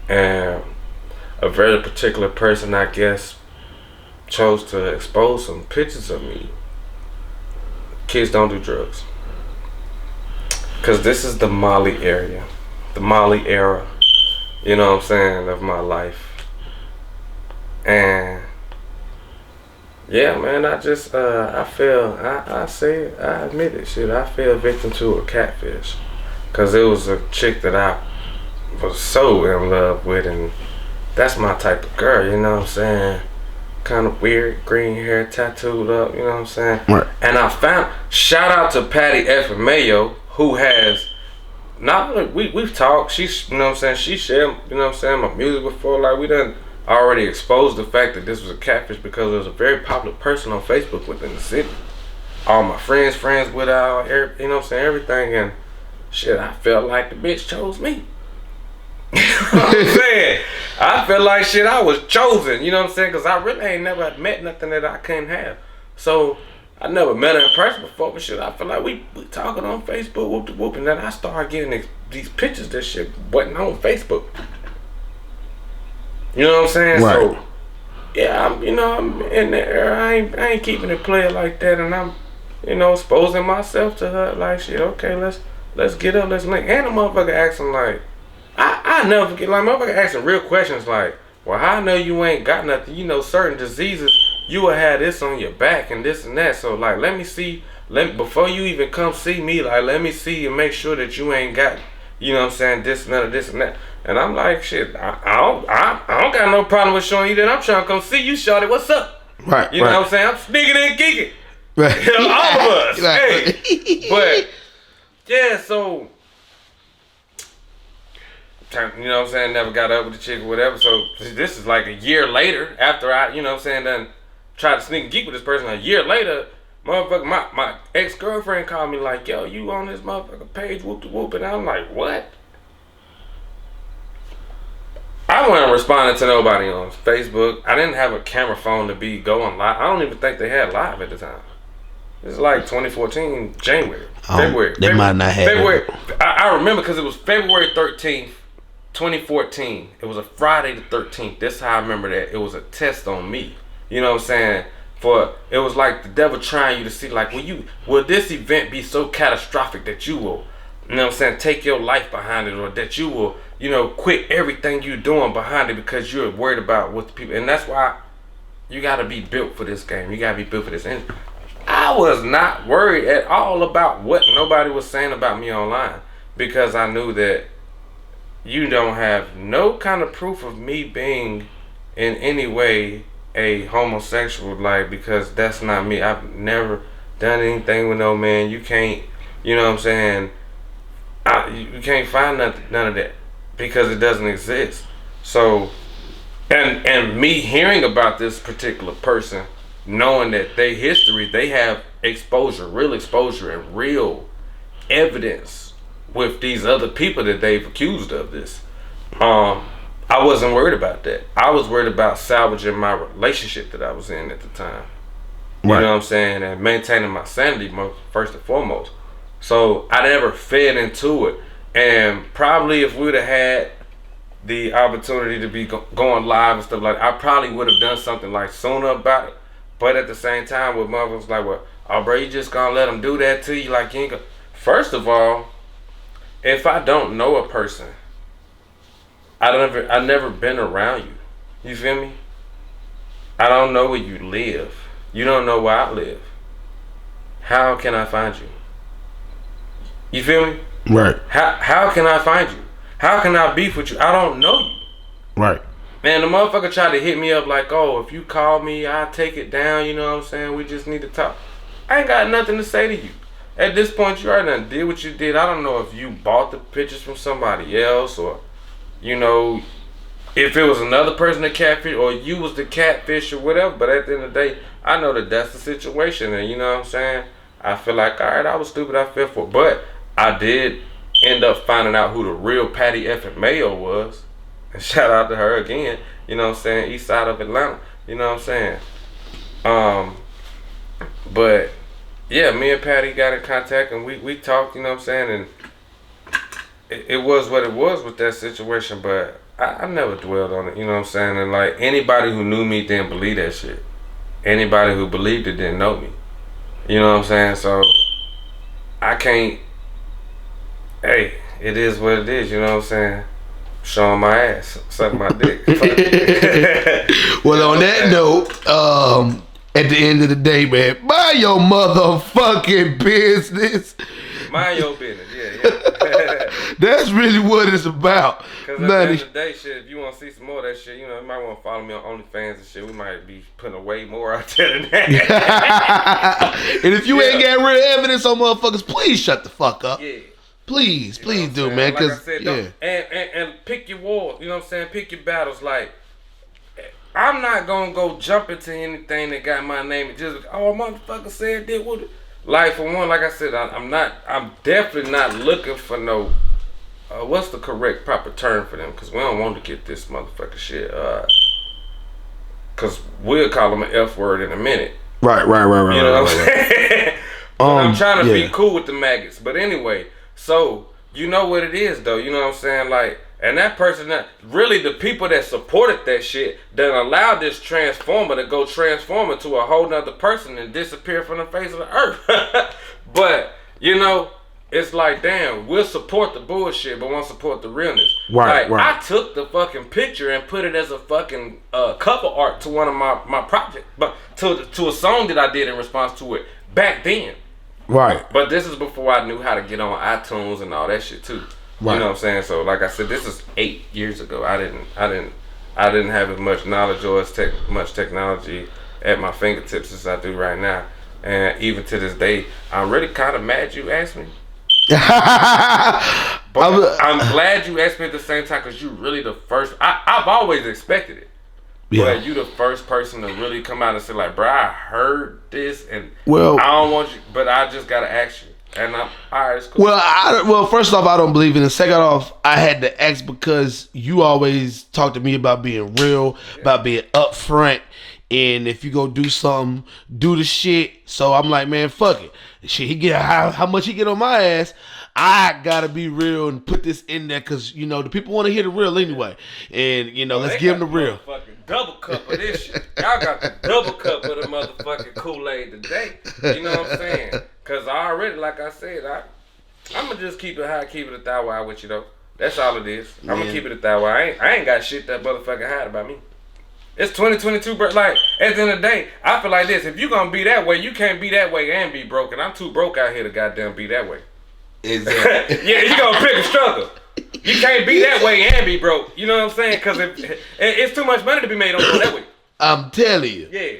And a very particular person, I guess, chose to expose some pictures of me. Kids don't do drugs. Because this is the Molly area. The Molly era. You know what I'm saying? Of my life. And yeah, man, I just, I say it, I admit it, shit. I fell victim to a catfish. Because it was a chick that I was so in love with, and that's my type of girl, you know what I'm saying? Kind of weird, green hair, tattooed up, you know what I'm saying? Right. And I found, shout out to Patty F. Mayo, who has, not we've talked, she's, you know what I'm saying, she shared, you know what I'm saying, my music before, like we done already exposed the fact that this was a catfish because it was a very popular person on Facebook within the city. All my friends with her, you know what I'm saying, everything, and shit, I felt like the bitch chose me. You know what I'm saying? I feel like shit, I was chosen, you know what I'm saying? Because I really ain't never met nothing that I couldn't have. So, I never met her in person before, but shit, I feel like we talking on Facebook, whoop de whoop, and then I started getting these pictures that shit wasn't on Facebook. You know what I'm saying? Right. So, yeah, I'm in there. I ain't keeping it playing like that, and I'm, exposing myself to her. Like, shit, okay, let's get up, let's link. And the motherfucker asking like, I never forget, like, motherfucker asking real questions like, well, how I know you ain't got nothing? You know, certain diseases, you will have this on your back and this and that. So, like, let me see, before you even come see me, like, let me see and make sure that you ain't got, you know what I'm saying, this and that or this and that. And I'm like, shit, I don't got no problem with showing you that I'm trying to come see you, shawty. What's up? Right. You know what I'm saying? I'm sneaking and geeking. Right. You know, all of us. Right. Hey. But, yeah, so, you know what I'm saying, never got up with the chick or whatever. So this is like a year later after I, you know what I'm saying, done tried to sneak and geek with this person. A year later, motherfucker, my ex-girlfriend called me like, yo, you on this motherfucker page, whoop de whoop. And I'm like, what? I wasn't responding to nobody on Facebook. I didn't have a camera phone to be going live. I don't even think they had live at the time. It's like 2014, January. February. They might not have February. I remember because it was February 13th. 2014. It was a Friday the 13th. That's how I remember that. It was a test on me. You know what I'm saying? It was like the devil trying you to see, like, will this event be so catastrophic that you will, you know what I'm saying, take your life behind it, or that you will, quit everything you're doing behind it because you're worried about what the people. And that's why you gotta be built for this game. You gotta be built for this. And I was not worried at all about what nobody was saying about me online, because I knew that you don't have no kind of proof of me being in any way a homosexual, like, because that's not me. I've never done anything with no man. You can't, you know what I'm saying, you can't find none of that because it doesn't exist. So, and me hearing about this particular person, knowing that they have real exposure and real evidence with these other people that they've accused of this. I wasn't worried about that. I was worried about salvaging my relationship that I was in at the time. You know what I'm saying? And maintaining my sanity first and foremost. So I never fed into it. And probably if we would have had the opportunity to be going live and stuff like that, I probably would have done something like sooner about it. But at the same time, with motherfuckers like, well, oh bro, you just gonna let them do that to you? Like, you ain't gonna. First of all, if I don't know a person, I've never been around you. You feel me? I don't know where you live. You don't know where I live. How can I find you? You feel me? Right. How can I find you? How can I beef with you? I don't know you. Right. Man, the motherfucker tried to hit me up like, oh, if you call me, I'll take it down. You know what I'm saying? We just need to talk. I ain't got nothing to say to you. At this point, you already done did what you did. I don't know if you bought the pictures from somebody else, or, if it was another person that catfish, or you was the catfish or whatever. But at the end of the day, I know that that's the situation. And you know what I'm saying? I feel like, all right, I was stupid. I fell for it. But I did end up finding out who the real Patty F. Mayo was. And shout out to her again. You know what I'm saying? East side of Atlanta. You know what I'm saying? But yeah, me and Patty got in contact and we talked, you know what I'm saying? And it was what it was with that situation, but I never dwelled on it, you know what I'm saying? And like anybody who knew me didn't believe that shit. Anybody who believed it didn't know me. You know what I'm saying? So I can't. Hey, it is what it is. You know what I'm saying? Showing my ass, suck my dick. Well, on that note, at the end of the day, man, mind your motherfucking business. Mind your business, yeah. That's really what it's about. Because at the end of the day, shit, if you want to see some more of that shit, you know, you might want to follow me on OnlyFans and shit. We might be putting way more out there than that. And if you ain't got real evidence on motherfuckers, please shut the fuck up. Yeah. Please do, man. Like I said, and pick your war. You know what I'm saying? Pick your battles. Like, I'm not gonna go jump into anything that got my name and just motherfucker said that would. Like for one, like I said, I'm definitely not looking for no. What's the correct proper term for them? Because we don't want to get this motherfucker shit. Because we'll call them an F word in a minute. Right. You know what I'm saying? I'm trying to be cool with the maggots. But anyway. So, you know what it is, though. You know what I'm saying? Like, and that person, that really the people that supported that shit, that allowed this transformer to go transform into a whole nother person and disappear from the face of the earth. But, you know, it's like, damn, we'll support the bullshit, but won't support the realness. Right. I took the fucking picture and put it as a fucking cover art to one of my projects, but to a song that I did in response to it back then. Right. But this is before I knew how to get on iTunes and all that shit too. Right. You know what I'm saying? So like I said, this is 8 years ago. I didn't have as much knowledge or as much technology at my fingertips as I do right now. And even to this day, I'm really kind of mad you asked me. But I'm glad you asked me at the same time because you really the first. I've always expected it. Yeah. But you the first person to really come out and say like, bro, I heard this and I don't want you, but I just gotta ask you. And I'm alright, it's cool. Well, first off, I don't believe in it. Second off, I had to ask because you always talk to me about being real, about being upfront. And if you go do something, do the shit. So I'm like, man, fuck it. Shit, he get how much he get on my ass. I gotta be real and put this in there because you know the people want to hear the real anyway. And you know, let's give them the real. Double cup of this shit. Y'all got the double cup of the motherfucking Kool-Aid today. You know what I'm saying? Cause I already, like I said, I'm gonna just keep it high, keep it a thou wow with you though. That's all it is. I'm gonna keep it a thou wow. I ain't got shit that motherfucker hide about me. It's 2022, bro. Like, at the end of the day, I feel like this. If you gonna be that way, you can't be that way and be broke. And I'm too broke out here to goddamn be that way. Exactly. Yeah, you gonna pick a struggle. You can't be that way and be broke. You know what I'm saying? Because it's too much money to be made on that way. I'm telling you. Yeah.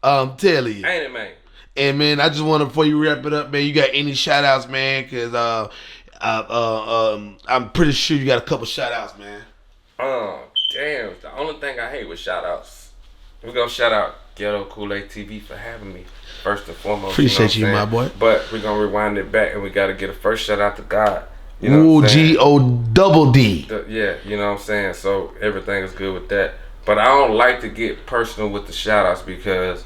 I'm telling you. Ain't it, man? And, man, I just want to, before you wrap it up, man, you got any shout-outs, man? Because I'm pretty sure you got a couple shout-outs, man. Damn. The only thing I hate with shout-outs. We're going to shout out Ghetto Kool-Aid TV for having me. First and foremost. Appreciate you, my boy. But we're going to rewind it back, and we got to get a first shout-out to God. You know Ooh, G-O-double-D. Yeah, you know what I'm saying? So everything is good with that. But I don't like to get personal with the shout-outs because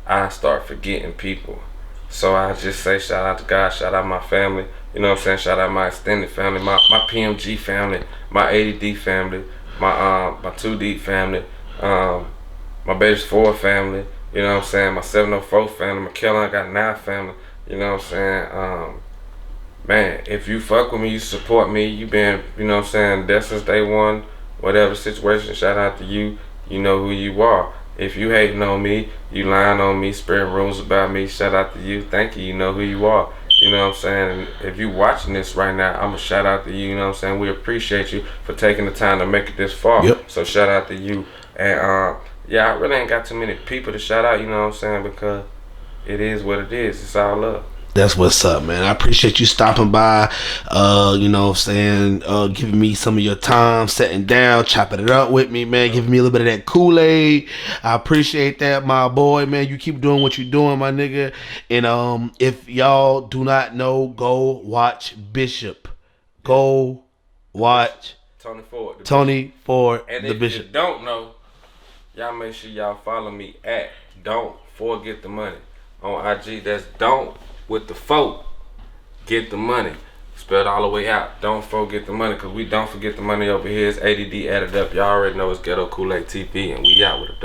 I start forgetting people. So I just say shout out to God, shout out my family. You know what I'm saying? Shout out my extended family, my PMG family, my 80D family, my 2D family, my Baby's 4 family. You know what I'm saying? My 704 family, my Kellan got 9 family. You know what I'm saying? Man, if you fuck with me, you support me, you been, you know what I'm saying, there since day one, whatever situation, shout out to you, you know who you are. If you hating on me, you lying on me, spreading rumors about me, shout out to you, thank you, you know who you are. You know what I'm saying? And if you watching this right now, I'm going to shout out to you, you know what I'm saying? We appreciate you for taking the time to make it this far. Yep. So shout out to you. And yeah, I really ain't got too many people to shout out, you know what I'm saying, because it is what it is. It's all love. That's what's up, man. I appreciate you stopping by, you know what I'm saying, giving me some of your time, sitting down, chopping it up with me, man, giving me a little bit of that Kool-Aid. I appreciate that, my boy, man. You keep doing what you're doing, my nigga. And if y'all do not know, go watch Bishop. Go watch Tony Ford, and the Bishop. If you don't know, y'all make sure y'all follow me at Don't Forget the Money on IG. That's Don't with the folk, get the money. Spelled all the way out. Don't forget the money, because we don't forget the money over here. It's ADD added up. Y'all already know it's Ghetto Kool-Aid TV, and we out with a